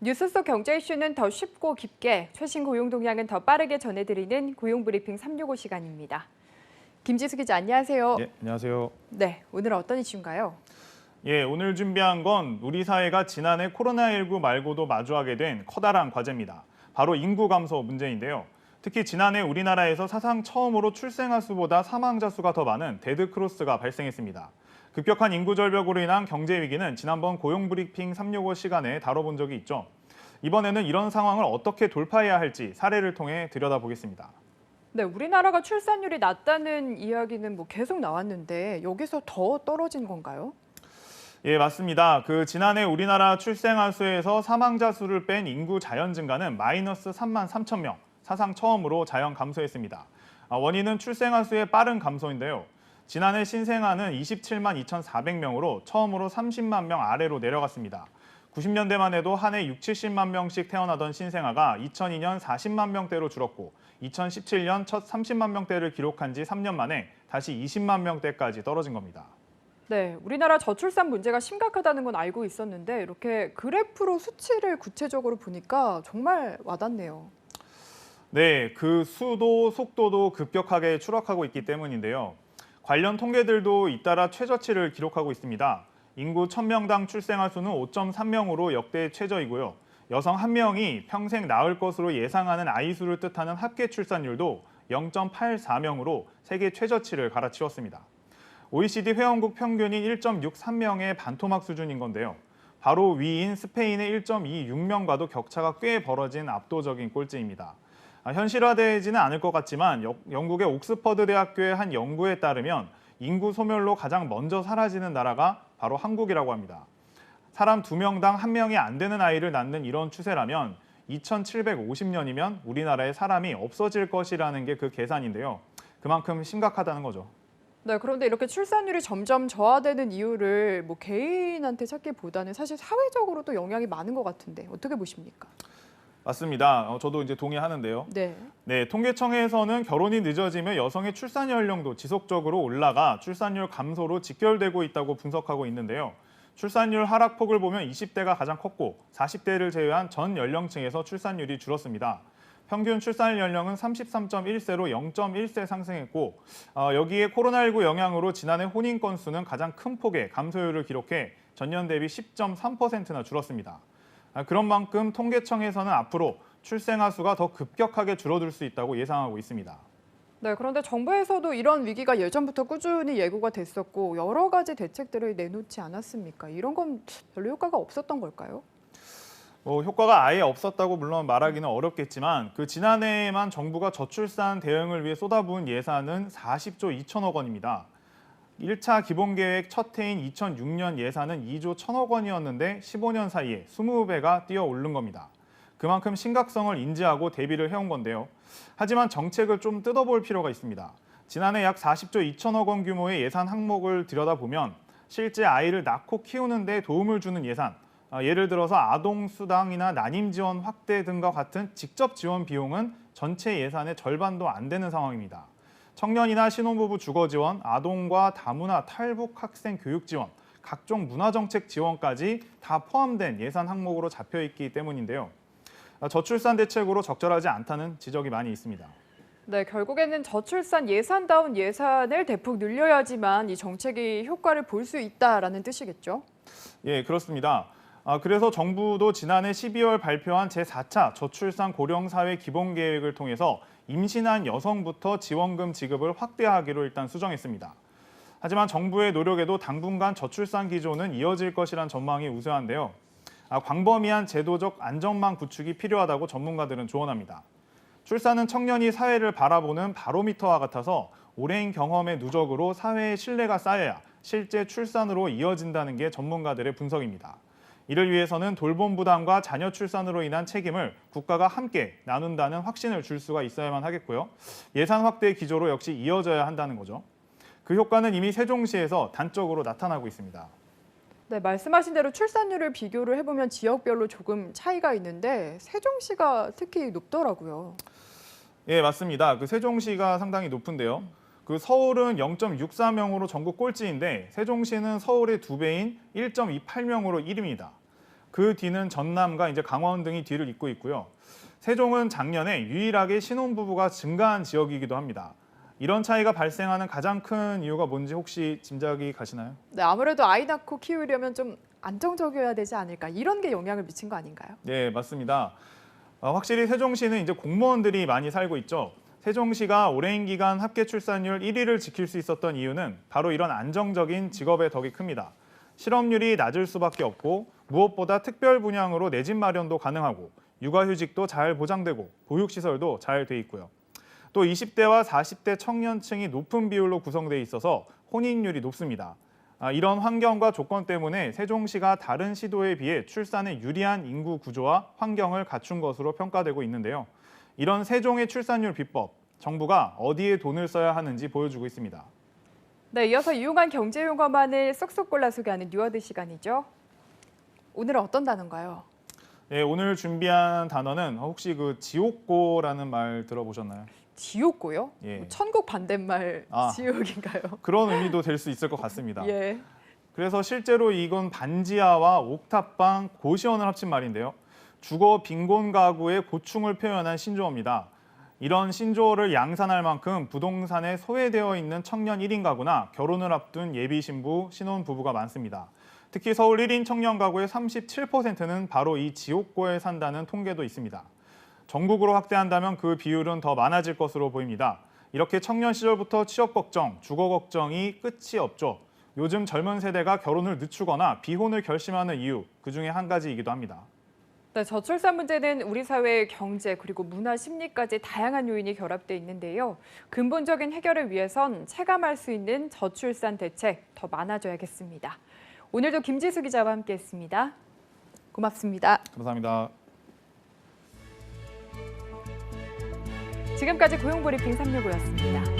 뉴스 속 경제 이슈는 더 쉽고 깊게, 최신 고용 동향은 더 빠르게 전해드리는 고용브리핑 365 시간입니다. 김지수 기자, 안녕하세요. 예, 안녕하세요. 네, 오늘은 어떤 이슈인가요? 예, 오늘 준비한 건 우리 사회가 지난해 코로나19 말고도 마주하게 된 커다란 과제입니다. 바로 인구 감소 문제인데요. 특히 지난해 우리나라에서 사상 처음으로 출생아 수보다 사망자 수가 더 많은 데드크로스가 발생했습니다. 급격한 인구 절벽으로 인한 경제 위기는 지난번 고용브리핑 365 시간에 다뤄본 적이 있죠. 이번에는 이런 상황을 어떻게 돌파해야 할지 사례를 통해 들여다보겠습니다. 네, 우리나라가 출산율이 낮다는 이야기는 계속 나왔는데 여기서 더 떨어진 건가요? 예, 맞습니다. 지난해 우리나라 출생아 수에서 사망자 수를 뺀 인구 자연 증가는 마이너스 3만 3천 명, 사상 처음으로 자연 감소했습니다. 원인은 출생아 수의 빠른 감소인데요. 지난해 신생아는 27만 2,400명으로 처음으로 30만 명 아래로 내려갔습니다. 90년대만 해도 한 해 6, 70만 명씩 태어나던 신생아가 2002년 40만 명대로 줄었고 2017년 첫 30만 명대를 기록한 지 3년 만에 다시 20만 명대까지 떨어진 겁니다. 네, 우리나라 저출산 문제가 심각하다는 건 알고 있었는데 이렇게 그래프로 수치를 구체적으로 보니까 정말 와닿네요. 네, 그 수도 속도도 급격하게 추락하고 있기 때문인데요. 관련 통계들도 잇따라 최저치를 기록하고 있습니다. 인구 1000명당 출생아 수는 5.3명으로 역대 최저이고요. 여성 1명이 평생 낳을 것으로 예상하는 아이 수를 뜻하는 합계 출산율도 0.84명으로 세계 최저치를 갈아치웠습니다. OECD 회원국 평균인 1.63명의 반토막 수준인 건데요. 바로 위인 스페인의 1.26명과도 격차가 꽤 벌어진 압도적인 꼴찌입니다. 현실화되지는 않을 것 같지만 영국의 옥스퍼드 대학교의 한 연구에 따르면 인구 소멸로 가장 먼저 사라지는 나라가 바로 한국이라고 합니다. 사람 2명당 1명이 안 되는 아이를 낳는 이런 추세라면 2750년이면 우리나라에 사람이 없어질 것이라는 게 그 계산인데요. 그만큼 심각하다는 거죠. 네, 그런데 이렇게 출산율이 점점 저하되는 이유를 개인한테 찾기보다는 사실 사회적으로도 영향이 많은 것 같은데 어떻게 보십니까? 맞습니다. 저도 이제 동의하는데요. 네. 네, 통계청에서는 결혼이 늦어지면 여성의 출산 연령도 지속적으로 올라가 출산율 감소로 직결되고 있다고 분석하고 있는데요. 출산율 하락폭을 보면 20대가 가장 컸고 40대를 제외한 전 연령층에서 출산율이 줄었습니다. 평균 출산 연령은 33.1세로 0.1세 상승했고 여기에 코로나19 영향으로 지난해 혼인 건수는 가장 큰 폭의 감소율을 기록해 전년 대비 10.3%나 줄었습니다. 그런 만큼 통계청에서는 앞으로 출생아 수가 더 급격하게 줄어들 수 있다고 예상하고 있습니다. 네, 그런데 정부에서도 이런 위기가 예전부터 꾸준히 예고가 됐었고 여러 가지 대책들을 내놓지 않았습니까? 이런 건 별로 효과가 없었던 걸까요? 효과가 아예 없었다고 물론 말하기는 어렵겠지만 지난해에만 정부가 저출산 대응을 위해 쏟아부은 예산은 40조 2천억 원입니다. 1차 기본계획 첫 해인 2006년 예산은 2조 1천억 원이었는데 15년 사이에 20배가 뛰어오른 겁니다. 그만큼 심각성을 인지하고 대비를 해온 건데요. 하지만 정책을 좀 뜯어볼 필요가 있습니다. 지난해 약 40조 2천억 원 규모의 예산 항목을 들여다보면 실제 아이를 낳고 키우는 데 도움을 주는 예산, 예를 들어서 아동수당이나 난임지원 확대 등과 같은 직접 지원 비용은 전체 예산의 절반도 안 되는 상황입니다. 청년이나 신혼부부 주거 지원, 아동과 다문화 탈북 학생 교육 지원, 각종 문화정책 지원까지 다 포함된 예산 항목으로 잡혀 있기 때문인데요. 저출산 대책으로 적절하지 않다는 지적이 많이 있습니다. 네, 결국에는 저출산 예산다운 예산을 대폭 늘려야지만 이 정책이 효과를 볼 수 있다라는 뜻이겠죠? 예, 그렇습니다. 그래서 정부도 지난해 12월 발표한 제4차 저출산 고령사회 기본계획을 통해서 임신한 여성부터 지원금 지급을 확대하기로 일단 수정했습니다. 하지만 정부의 노력에도 당분간 저출산 기조는 이어질 것이란 전망이 우세한데요. 광범위한 제도적 안전망 구축이 필요하다고 전문가들은 조언합니다. 출산은 청년이 사회를 바라보는 바로미터와 같아서 오랜 경험의 누적으로 사회의 신뢰가 쌓여야 실제 출산으로 이어진다는 게 전문가들의 분석입니다. 이를 위해서는 돌봄 부담과 자녀 출산으로 인한 책임을 국가가 함께 나눈다는 확신을 줄 수가 있어야만 하겠고요. 예산 확대 기조로 역시 이어져야 한다는 거죠. 그 효과는 이미 세종시에서 단적으로 나타나고 있습니다. 네, 말씀하신 대로 출산율을 비교를 해보면 지역별로 조금 차이가 있는데 세종시가 특히 높더라고요. 예, 맞습니다. 세종시가 상당히 높은데요. 서울은 0.64명으로 전국 꼴찌인데 세종시는 서울의 2배인 1.28명으로 1위입니다. 그 뒤는 전남과 이제 강원 등이 뒤를 잇고 있고요. 세종은 작년에 유일하게 신혼부부가 증가한 지역이기도 합니다. 이런 차이가 발생하는 가장 큰 이유가 뭔지 혹시 짐작이 가시나요? 네, 아무래도 아이 낳고 키우려면 좀 안정적이어야 되지 않을까 이런 게 영향을 미친 거 아닌가요? 네, 맞습니다. 확실히 세종시는 이제 공무원들이 많이 살고 있죠. 세종시가 오랜 기간 합계 출산율 1위를 지킬 수 있었던 이유는 바로 이런 안정적인 직업의 덕이 큽니다. 실업률이 낮을 수밖에 없고 무엇보다 특별 분양으로 내 집 마련도 가능하고 육아휴직도 잘 보장되고 보육시설도 잘 돼 있고요. 또 20대와 40대 청년층이 높은 비율로 구성돼 있어서 혼인율이 높습니다. 이런 환경과 조건 때문에 세종시가 다른 시도에 비해 출산에 유리한 인구 구조와 환경을 갖춘 것으로 평가되고 있는데요. 이런 세종의 출산율 비법, 정부가 어디에 돈을 써야 하는지 보여주고 있습니다. 네, 이어서 유용한 경제 용어만을 쏙쏙 골라 소개하는 뉴워드 시간이죠. 오늘은 어떤 단어인가요? 네, 오늘 준비한 단어는 혹시 그 지옥고라는 말 들어보셨나요? 지옥고요? 예. 천국 반대말 아. 지옥인가요? 그런 의미도 될 수 있을 것 같습니다. 예. 그래서 실제로 이건 반지하와 옥탑방, 고시원을 합친 말인데요. 주거 빈곤 가구의 고충을 표현한 신조어입니다. 이런 신조어를 양산할 만큼 부동산에 소외되어 있는 청년 1인 가구나 결혼을 앞둔 예비 신부, 신혼 부부가 많습니다. 특히 서울 1인 청년 가구의 37%는 바로 이 지옥고에 산다는 통계도 있습니다. 전국으로 확대한다면 그 비율은 더 많아질 것으로 보입니다. 이렇게 청년 시절부터 취업 걱정, 주거 걱정이 끝이 없죠. 요즘 젊은 세대가 결혼을 늦추거나 비혼을 결심하는 이유, 그중에 한 가지이기도 합니다. 네, 저출산 문제는 우리 사회의 경제 그리고 문화 심리까지 다양한 요인이 결합돼 있는데요. 근본적인 해결을 위해선 체감할 수 있는 저출산 대책 더 많아져야겠습니다. 오늘도 김지수 기자와 함께했습니다. 고맙습니다. 감사합니다. 지금까지 고용브리핑 365였습니다.